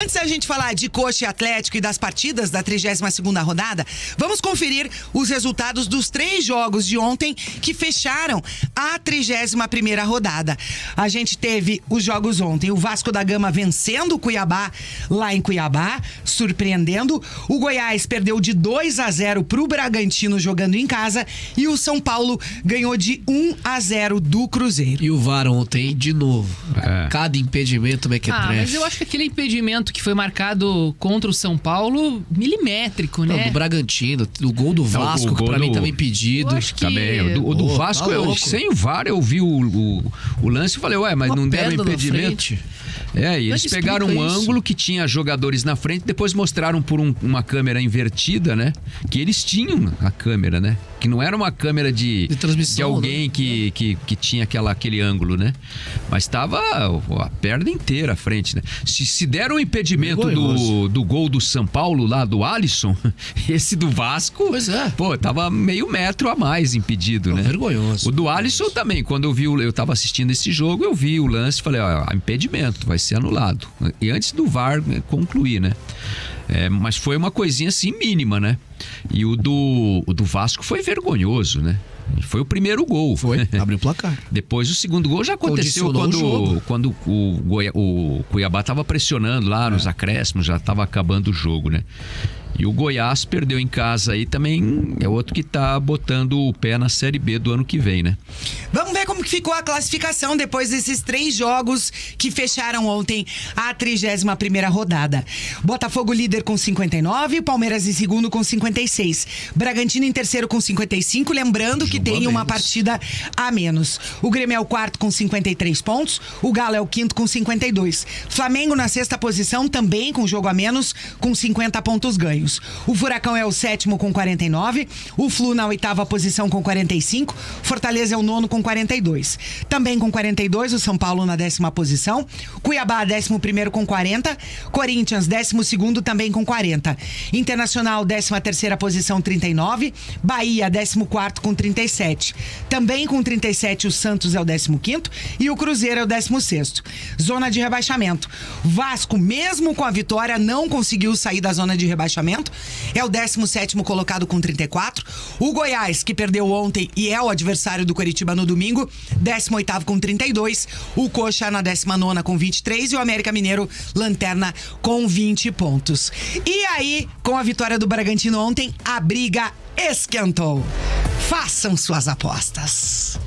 Antes da gente falar de Coxa e Atlético e das partidas da 32ª rodada, vamos conferir os resultados dos 3 jogos de ontem que fecharam a 31ª rodada. A gente teve os jogos ontem, o Vasco da Gama vencendo o Cuiabá lá em Cuiabá, surpreendendo. O Goiás perdeu de 2-0 pro Bragantino jogando em casa e o São Paulo ganhou de 1-0 do Cruzeiro. E o VAR ontem, de novo. Cada impedimento mequetrefe. Mas eu acho que aquele impedimento que foi marcado contra o São Paulo, milimétrico, né? Do Bragantino, o gol do Vasco, que pra mim também impedido. Também. O do Vasco, sem o VAR, eu vi o lance e falei, mas não deram impedimento. E eles pegaram um ângulo que tinha jogadores na frente, depois mostraram por uma câmera invertida, né? Que eles tinham a câmera, né? Que não era uma câmera de transmissão, de alguém, né? que tinha aquele ângulo, né? Mas estava a perna inteira à frente, né? Se deram um impedimento do gol do São Paulo lá, do Alisson, esse do Vasco, tava meio metro a mais impedido, né? Vergonhoso. O do Alisson também, quando eu tava assistindo esse jogo, eu vi o lance e falei, impedimento, vai ser anulado. E antes do VAR concluir, né? Mas foi uma coisinha assim mínima, né? E o do Vasco foi vergonhoso, né? Foi o primeiro gol. Foi, abriu o placar. Depois o segundo gol já aconteceu quando o Cuiabá estava pressionando lá nos acréscimos, já estava acabando o jogo, né? E o Goiás perdeu em casa aí também, é outro que tá botando o pé na Série B do ano que vem, né? Vamos ver como que ficou a classificação depois desses 3 jogos que fecharam ontem a 31ª rodada. Botafogo líder com 59, Palmeiras em segundo com 56, Bragantino em terceiro com 55, lembrando que tem uma partida a menos. O Grêmio é o quarto com 53 pontos, o Galo é o quinto com 52. Flamengo na sexta posição também com jogo a menos, com 50 pontos ganhos. O Furacão é o sétimo com 49, o Flu na oitava posição com 45, Fortaleza é o nono com 42. Também com 42, o São Paulo na 10ª posição, Cuiabá 11º com 40, Corinthians 12º também com 40, Internacional 13ª posição 39, Bahia 14º com 37. Também com 37 o Santos é o 15º e o Cruzeiro é o 16º. Zona de rebaixamento. Vasco, mesmo com a vitória, não conseguiu sair da zona de rebaixamento. É o 17º colocado com 34. O Goiás, que perdeu ontem e é o adversário do Coritiba no domingo, 18º com 32. O Coxa na 19ª com 23 e o América Mineiro, lanterna, com 20 pontos. E aí, com a vitória do Bragantino ontem, a briga esquentou. Façam suas apostas.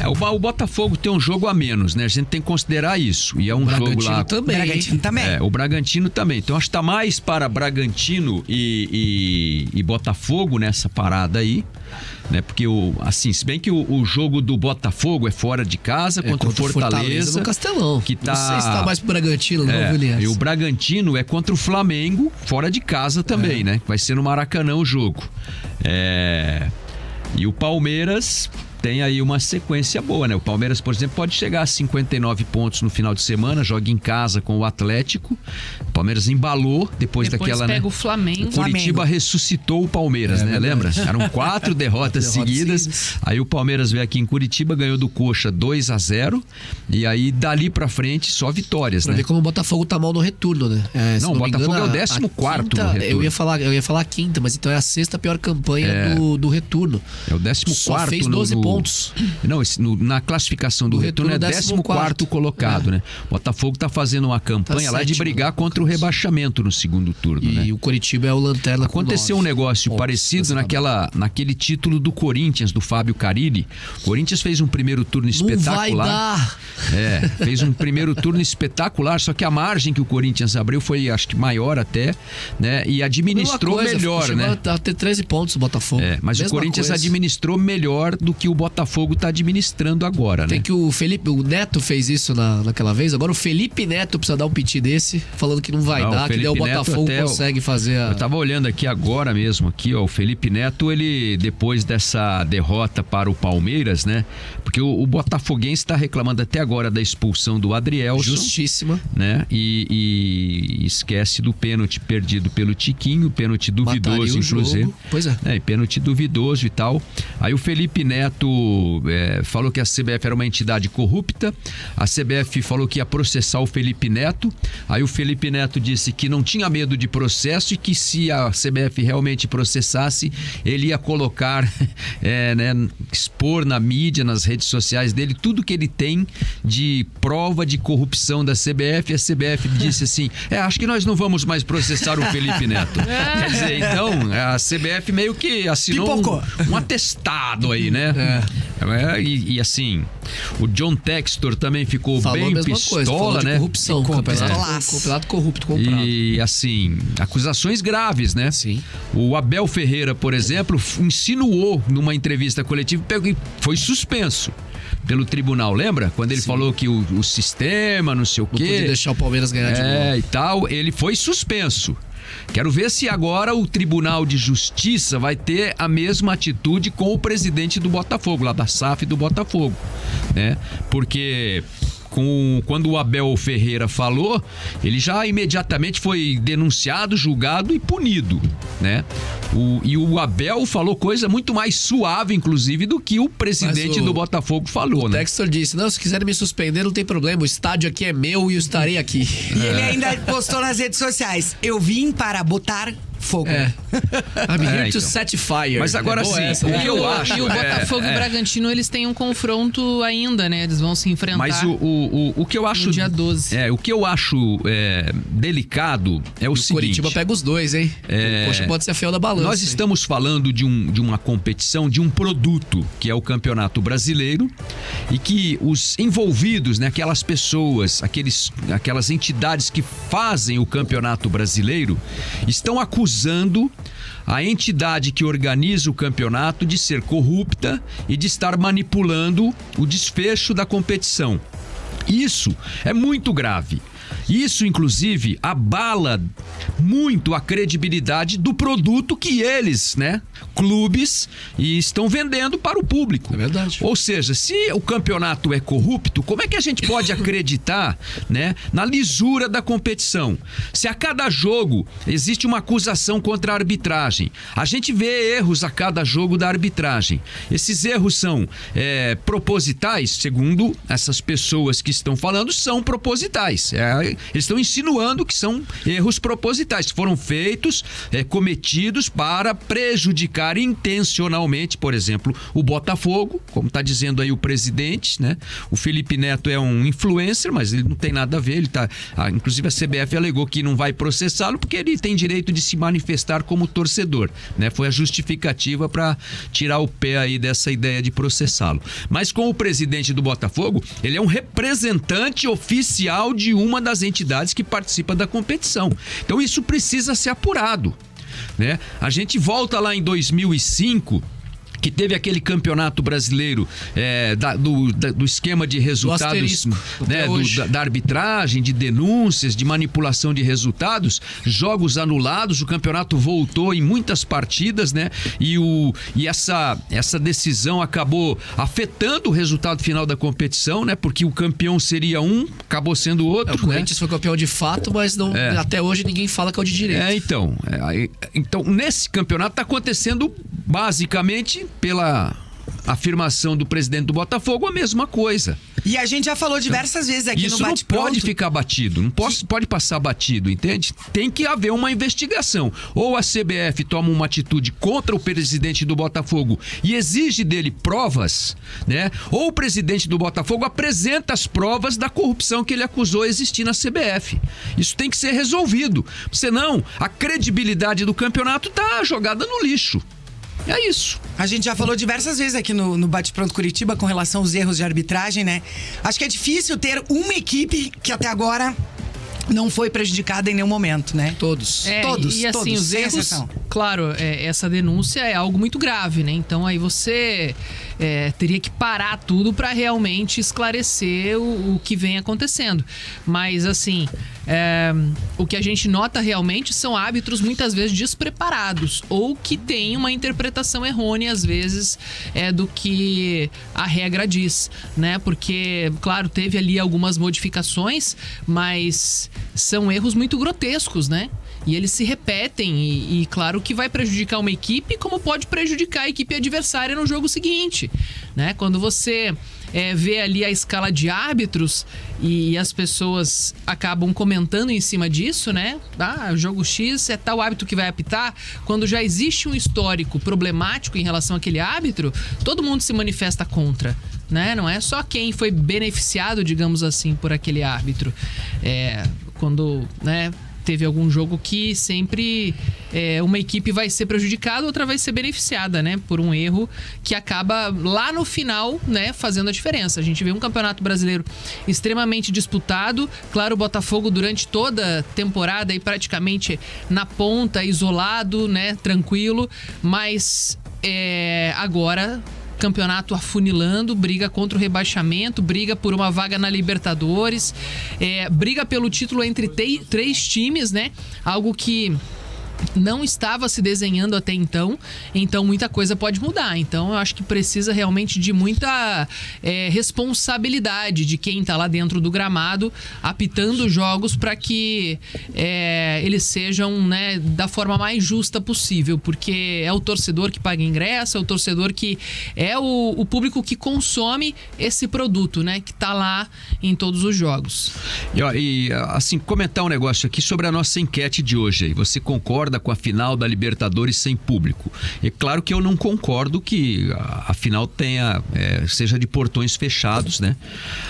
O Botafogo tem um jogo a menos, né? A gente tem que considerar isso. E é um jogo lá. Bragantino também. O Bragantino também. Então acho que tá mais para Bragantino e Botafogo nessa parada aí, né? Porque se bem que o jogo do Botafogo é fora de casa contra o Fortaleza no Castelão. Que tá... Não sei se tá mais pro Bragantino, e o Bragantino é contra o Flamengo fora de casa também, né? Vai ser no Maracanã o jogo. E o Palmeiras tem aí uma sequência boa, né? O Palmeiras, por exemplo, pode chegar a 59 pontos no final de semana, joga em casa com o Atlético. O Palmeiras embalou depois daquela, pega, né? o Flamengo. O Curitiba ressuscitou o Palmeiras, né? Lembra? Eram 4 derrotas seguidas. Aí o Palmeiras veio aqui em Curitiba, ganhou do Coxa 2-0. E aí, dali pra frente, só vitórias, pra né? ver como o Botafogo tá mal no retorno, né? Não, o Botafogo é o 14º no retorno. Eu ia falar a quinta, mas então é a 6ª pior campanha do retorno. É o 14º. Só fez 12 pontos. Não, na classificação do retorno é 14º colocado, né? O Botafogo tá fazendo uma campanha lá de brigar contra o rebaixamento no segundo turno, né? E o Coritiba é o lanterna. Aconteceu um negócio parecido naquele título do Corinthians, do Fábio Carille. O Corinthians fez um primeiro turno espetacular. Não vai dar. Fez um primeiro turno espetacular, só que a margem que o Corinthians abriu foi, acho que maior até, né? E administrou melhor, né? A ter 13 pontos o Botafogo. Mas o Corinthians administrou melhor do que o Botafogo tá administrando agora, né? Tem que o Neto fez isso naquela vez, agora o Felipe Neto precisa dar um piti desse, falando que não vai dar, que daí o Botafogo consegue fazer a... Eu tava olhando aqui agora mesmo, o Felipe Neto, ele, depois dessa derrota para o Palmeiras, né? Porque o botafoguense tá reclamando até agora da expulsão do Adrielson. Justíssima. Né? E esquece do pênalti perdido pelo Tiquinho, pênalti duvidoso, inclusive. Pois é. Pênalti duvidoso e tal. Aí o Felipe Neto Neto falou que a CBF era uma entidade corrupta, a CBF falou que ia processar o Felipe Neto, aí o Felipe Neto disse que não tinha medo de processo e que se a CBF realmente processasse, ele ia colocar, expor na mídia, nas redes sociais dele, tudo que ele tem de prova de corrupção da CBF. A CBF disse assim, acho que nós não vamos mais processar o Felipe Neto. Quer dizer, então, a CBF meio que assinou um atestado aí, né? E assim, o John Textor também ficou bem pistola, né? Corrupção, campeonato corrupto comprado. E assim, acusações graves, né? Sim. O Abel Ferreira, por exemplo, insinuou numa entrevista coletiva e foi suspenso pelo tribunal, lembra? Quando ele falou que o sistema, não sei o quê... Não podia deixar o Palmeiras ganhar de novo. E tal, ele foi suspenso. Quero ver se agora o Tribunal de Justiça vai ter a mesma atitude com o presidente do Botafogo, lá da SAF do Botafogo, né? Porque... Quando o Abel Ferreira falou, ele já imediatamente foi denunciado, julgado e punido, né? E o Abel falou coisa muito mais suave, inclusive, do que o presidente do Botafogo falou, né? O Textor disse, não, se quiserem me suspender, não tem problema, o estádio aqui é meu e eu estarei aqui. E ele ainda postou nas redes sociais, eu vim para botar fogo. I'm here to set fire. Mas agora sim, o que eu acho... E o Botafogo e o Bragantino, eles têm um confronto ainda, né? Eles vão se enfrentar. Mas o que eu acho... No dia 12. O que eu acho delicado é o seguinte... Curitiba pega os dois, hein? O Coxa pode ser a fiel da balança. Nós estamos falando de uma competição, de um produto, que é o Campeonato Brasileiro, e que os envolvidos, né, aquelas pessoas, aquelas entidades que fazem o Campeonato Brasileiro, estão acusando a entidade que organiza o campeonato de ser corrupta e de estar manipulando o desfecho da competição. Isso é muito grave. Isso, inclusive, abala muito a credibilidade do produto que eles, né, clubes, estão vendendo para o público. É verdade. Ou seja, se o campeonato é corrupto, como é que a gente pode acreditar, né, na lisura da competição? Se a cada jogo existe uma acusação contra a arbitragem, a gente vê erros a cada jogo da arbitragem. Esses erros são propositais, segundo essas pessoas que estão falando, são propositais. Eles estão insinuando que são erros propositais, que foram feitos, cometidos para prejudicar intencionalmente, por exemplo, o Botafogo, como está dizendo aí o presidente, né? O Felipe Neto é um influencer, mas ele não tem nada a ver, inclusive a CBF alegou que não vai processá-lo porque ele tem direito de se manifestar como torcedor, né? Foi a justificativa para tirar o pé aí dessa ideia de processá-lo. Mas com o presidente do Botafogo, ele é um representante oficial de uma das entidades que participa da competição. Então isso precisa ser apurado, né? A gente volta lá em 2005, que teve aquele campeonato brasileiro do esquema de resultados, né, da arbitragem, de denúncias, de manipulação de resultados, jogos anulados, o campeonato voltou em muitas partidas, né? E essa decisão acabou afetando o resultado final da competição, né? Porque o campeão seria um, acabou sendo outro. O Corinthians foi campeão de fato, mas não, até hoje ninguém fala que é o de direito. Então, nesse campeonato está acontecendo basicamente, pela afirmação do presidente do Botafogo, a mesma coisa. E a gente já falou diversas vezes aqui no Bate-Pronto. Isso não pode ficar batido, não pode passar batido, entende? Tem que haver uma investigação. Ou a CBF toma uma atitude contra o presidente do Botafogo e exige dele provas, né? Ou o presidente do Botafogo apresenta as provas da corrupção que ele acusou existir na CBF. Isso tem que ser resolvido. Senão, a credibilidade do campeonato está jogada no lixo. É isso. A gente já falou diversas vezes aqui no Bate-Pronto Curitiba com relação aos erros de arbitragem, né? Acho que é difícil ter uma equipe que até agora não foi prejudicada em nenhum momento, né? Todos. E assim, os erros, claro, essa denúncia é algo muito grave, né? Então aí você teria que parar tudo para realmente esclarecer o que vem acontecendo. Mas assim, o que a gente nota realmente são árbitros muitas vezes despreparados ou que têm uma interpretação errônea às vezes do que a regra diz, né? Porque, claro, teve ali algumas modificações, mas são erros muito grotescos, né? E eles se repetem e claro que vai prejudicar uma equipe, como pode prejudicar a equipe adversária no jogo seguinte, né? Quando você vê ali a escala de árbitros e as pessoas acabam comentando em cima disso, né? O jogo X é tal árbitro que vai apitar. Quando já existe um histórico problemático em relação àquele árbitro, todo mundo se manifesta contra, né? Não é só quem foi beneficiado, digamos assim, por aquele árbitro. Quando, né, teve algum jogo que sempre uma equipe vai ser prejudicada, outra vai ser beneficiada, né? Por um erro que acaba lá no final, né, fazendo a diferença. A gente vê um campeonato brasileiro extremamente disputado. Claro, o Botafogo durante toda a temporada aí praticamente na ponta, isolado, né? Tranquilo. Mas agora... campeonato afunilando, briga contra o rebaixamento, briga por uma vaga na Libertadores, briga pelo título entre 3 times, né? Algo que não estava se desenhando até então muita coisa pode mudar. Então eu acho que precisa realmente de muita responsabilidade de quem está lá dentro do gramado apitando os jogos para que eles sejam, né, da forma mais justa possível, porque é o torcedor que paga ingresso, é o torcedor que é o público que consome esse produto, né, que está lá em todos os jogos. E assim, comentar um negócio aqui sobre a nossa enquete de hoje aí. Você concorda com a final da Libertadores sem público? É claro que eu não concordo que a final seja de portões fechados, né?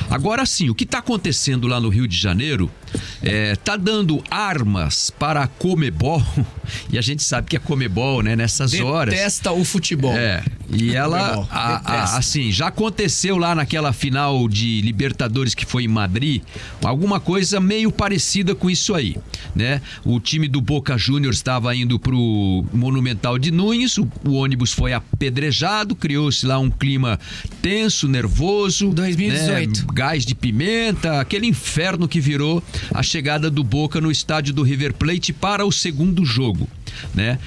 Agora sim, o que está acontecendo lá no Rio de Janeiro tá dando armas para a Comebol, e a gente sabe que a Comebol, né, nessas horas... detesta o futebol. E ela, assim, já aconteceu lá naquela final de Libertadores que foi em Madrid, alguma coisa meio parecida com isso aí, né? O time do Boca Juniors estava indo pro Monumental de Nunes, o ônibus foi apedrejado, criou-se lá um clima tenso, nervoso. 2018. Né? Gás de pimenta, aquele inferno que virou a chegada do Boca no estádio do River Plate para o segundo jogo, né?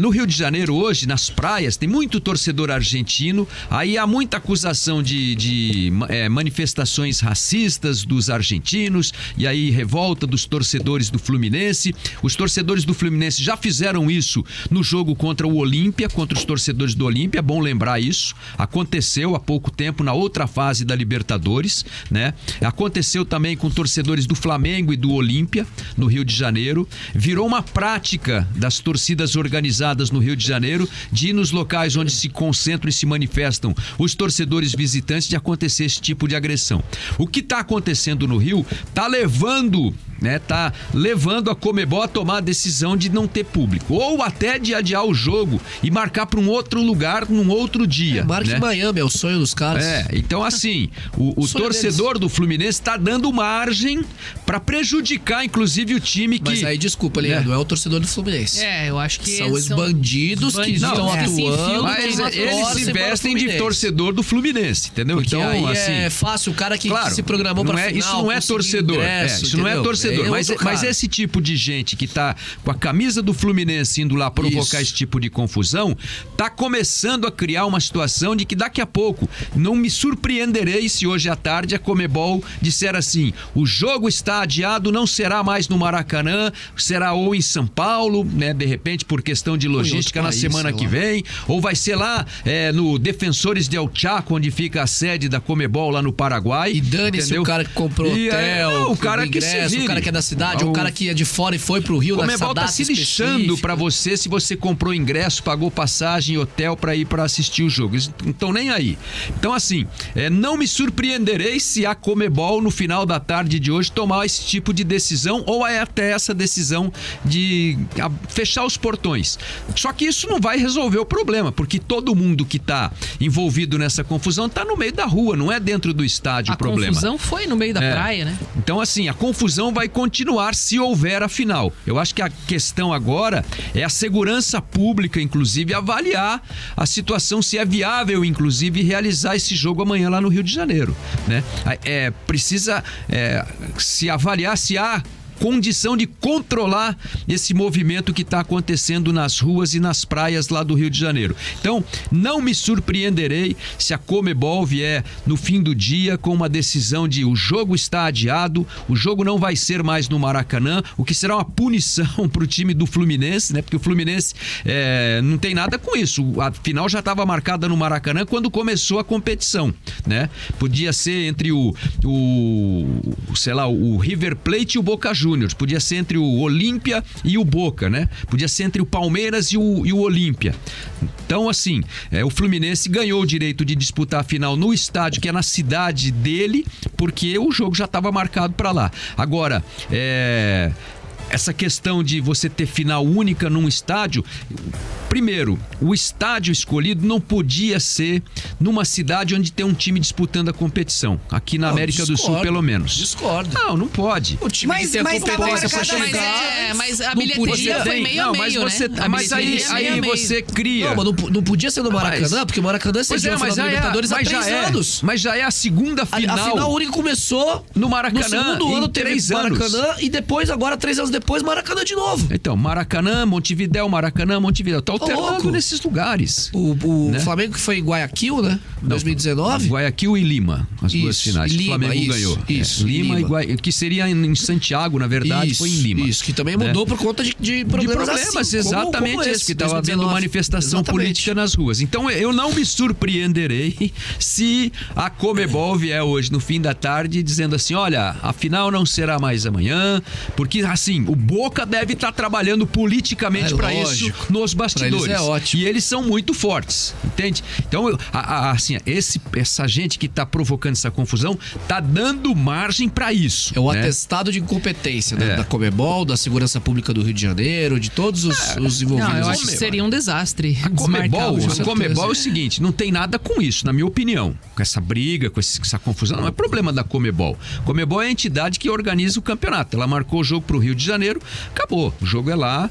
No Rio de Janeiro hoje, nas praias, tem muito torcedor argentino, aí há muita acusação de manifestações racistas dos argentinos, e aí revolta dos torcedores do Fluminense. Os torcedores do Fluminense já fizeram isso no jogo contra o Olímpia, contra os torcedores do Olímpia, bom lembrar isso, aconteceu há pouco tempo na outra fase da Libertadores, né? Aconteceu também com torcedores do Flamengo e do Olímpia, no Rio de Janeiro, virou uma prática das torcidas organizadas no Rio de Janeiro de ir nos locais onde se concentram e se manifestam os torcedores visitantes de acontecer esse tipo de agressão. O que está acontecendo no Rio está levando a Comebol a tomar a decisão de não ter público, ou até de adiar o jogo e marcar para um outro lugar num outro dia. Marca né? em Miami, é o sonho dos caras. Então assim, o torcedor deles do Fluminense está dando margem para prejudicar inclusive o time que... Mas aí, desculpa, Leandro, é o torcedor do Fluminense. Eu acho que são os bandidos que estão atuando. Mas eles se vestem de torcedor do Fluminense, entendeu? Porque então, aí assim, é fácil, o cara que se programou para final. Isso não é torcedor. Isso não é torcedor. Mas esse tipo de gente que tá com a camisa do Fluminense indo lá provocar esse tipo de confusão, tá começando a criar uma situação de que daqui a pouco não me surpreenderei se hoje à tarde a Comebol disser assim: o jogo está adiado, não será mais no Maracanã, será ou em São Paulo, né? De repente por questão de logística na semana que vem, ou vai ser lá no Defensores del Chaco, onde fica a sede da Comebol lá no Paraguai. E dane-se o cara que comprou hotel, o cara que ingresso, se vire. O cara que é da cidade, o cara que é de fora e foi pro Rio nessa data tá se lixando pra você se você comprou ingresso, pagou passagem e hotel pra ir pra assistir o jogo. Eles não estão nem aí. Então assim, não me surpreenderei se a Comebol no final da tarde de hoje tomar esse tipo de decisão, ou até essa decisão de fechar os portões. Só que isso não vai resolver o problema, porque todo mundo que tá envolvido nessa confusão tá no meio da rua, não é dentro do estádio o problema. A confusão foi no meio da praia, né? Então assim, a confusão vai continuar se houver a final. Eu acho que a questão agora é a segurança pública, inclusive, avaliar a situação, se é viável, inclusive, realizar esse jogo amanhã lá no Rio de Janeiro, né? Precisa se avaliar se há condição de controlar esse movimento que está acontecendo nas ruas e nas praias lá do Rio de Janeiro. Então, não me surpreenderei se a Conmebol vier no fim do dia com uma decisão de o jogo está adiado, o jogo não vai ser mais no Maracanã, o que será uma punição para o time do Fluminense, né? Porque o Fluminense não tem nada com isso. A final já estava marcada no Maracanã quando começou a competição, né? Podia ser entre o River Plate e o Boca Juniors, podia ser entre o Olímpia e o Boca, né? Podia ser entre o Palmeiras e o Olímpia. Então, assim, o Fluminense ganhou o direito de disputar a final no estádio, que é na cidade dele, porque o jogo já estava marcado para lá. Agora, essa questão de você ter final única num estádio, primeiro, o estádio escolhido não podia ser numa cidade onde tem um time disputando a competição. Aqui na América do Sul, pelo menos. Discordo. Não pode. O time que tem a competência para chegar... Mas a bilheteria foi meio a meio, né? Mas aí você cria... Não, mas não podia ser no Maracanã, porque o Maracanã seja a final da Libertadores há 3 anos. Mas já é a segunda final. A final única começou no Maracanã. No segundo ano teve 3 anos. Maracanã e depois, agora 3 anos depois, Maracanã de novo. Então, Maracanã, Montevidéu, Maracanã, Montevidéu. Tá alternando nesses lugares. O Flamengo que foi em Guayaquil, né? Em 2019. Guayaquil e Lima, as duas finais. O Flamengo ganhou. Lima e Guayaquil, que seria em Santiago, na verdade, foi em Lima. Isso, que também mudou por conta de problemas assim, exatamente como esse, que estava havendo manifestação política nas ruas. Então, eu não me surpreenderei se a Conmebol vier hoje, no fim da tarde, dizendo assim, olha, a final não será mais amanhã, porque, assim, o Boca deve estar trabalhando politicamente para isso nos bastidores. Pra eles é ótimo. E eles são muito fortes, entende? Então, assim, essa gente que está provocando essa confusão está dando margem para isso. É o atestado de incompetência da Conmebol, da Segurança Pública do Rio de Janeiro, de todos os envolvidos. Não, eu acho que seria um desastre. A Conmebol é o seguinte, não tem nada com isso, na minha opinião. Com essa briga, com essa confusão, não é problema da Conmebol. Conmebol é a entidade que organiza o campeonato. Ela marcou o jogo para o Rio de Janeiro, acabou. O jogo é lá.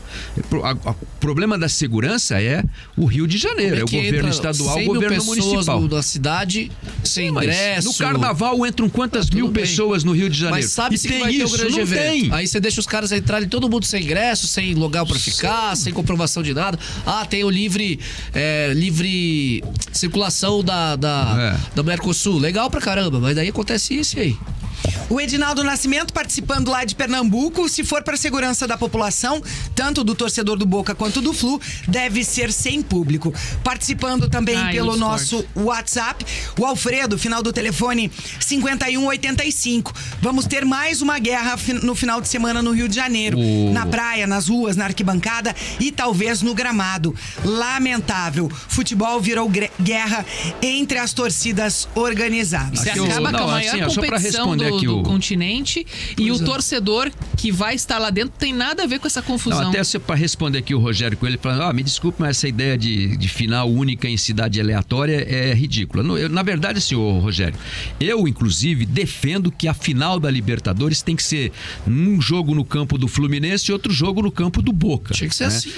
O problema da segurança é o Rio de Janeiro. É o governo estadual, o governo municipal. Na cidade, sem ingresso. No carnaval entram quantas mil pessoas no Rio de Janeiro? Mas sabe-se que vai ter um grande evento. Aí você deixa os caras entrarem, todo mundo sem ingresso, sem local para ficar, sem comprovação de nada. Tem o livre circulação da Mercosul. Legal pra caramba, mas daí acontece isso aí. O Edinaldo Nascimento participando lá de Pernambuco, se for para segurança da população, tanto do torcedor do Boca quanto do Flu, deve ser sem público. Participando também pelo nosso WhatsApp, o Alfredo, final do telefone 5185. Vamos ter mais uma guerra no final de semana no Rio de Janeiro, na praia, nas ruas, na arquibancada e talvez no gramado. Lamentável. Futebol virou guerra entre as torcidas organizadas. Você acaba com a maior competição do continente e o torcedor que vai estar lá dentro tem nada a ver com essa confusão. Não, até para responder aqui o Rogério Coelho falando, me desculpe, mas essa ideia de final única em cidade aleatória é ridícula. Na verdade, senhor Rogério, eu inclusive defendo que a final da Libertadores tem que ser um jogo no campo do Fluminense e outro jogo no campo do Boca. Tinha que ser assim.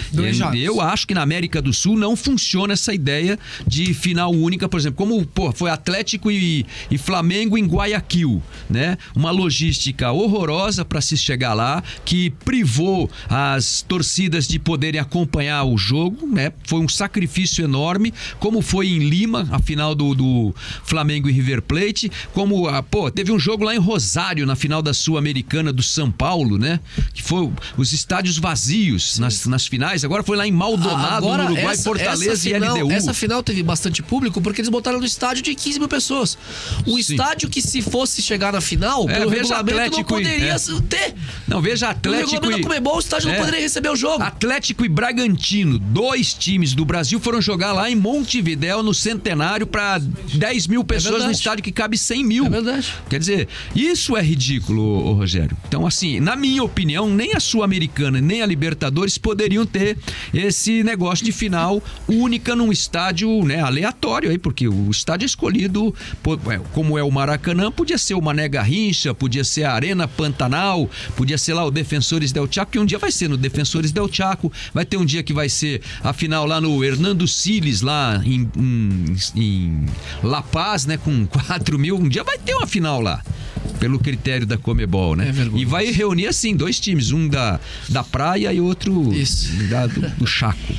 Eu acho que na América do Sul não funciona essa ideia de final única, por exemplo, como foi Atlético e Flamengo em Guayaquil, né? Uma logística horrorosa para se chegar lá, que privou as torcidas de poderem acompanhar o jogo, né? Foi um sacrifício enorme, como foi em Lima, a final do Flamengo e River Plate, como teve um jogo lá em Rosário, na final da Sul-Americana do São Paulo, né? Que foi os estádios vazios nas finais, agora foi lá em Maldonado, no Uruguai, Fortaleza e LDU. Essa final teve bastante público porque eles botaram no estádio de 15 mil pessoas. Um estádio que se fosse chegar na final, pelo regulamento não poderia ter. Não, veja Atlético e... da Conmebol, o estádio não poderia receber o jogo. Atlético e Bragantino, 2 times do Brasil foram jogar lá em Montevidéu, no Centenário, para 10 mil pessoas no estádio que cabe 100 mil. É verdade. Quer dizer, isso é ridículo, Rogério. Então, assim, na minha opinião, nem a Sul-Americana, nem a Libertadores poderiam ter esse negócio de final única num estádio, né, aleatório aí, porque o estádio escolhido, como é o Maracanã, podia ser o Mané Garrincha, podia ser a Arena Pantanal, podia ser lá o Defensores del Chaco, que um dia vai ser no Defensores del Chaco, vai ter um dia que vai ser a final lá no Hernando Siles, lá em La Paz, né, com 4 mil, um dia vai ter uma final lá. pelo critério da Conmebol, né? E vai reunir assim 2 times, um da praia e outro do Chaco.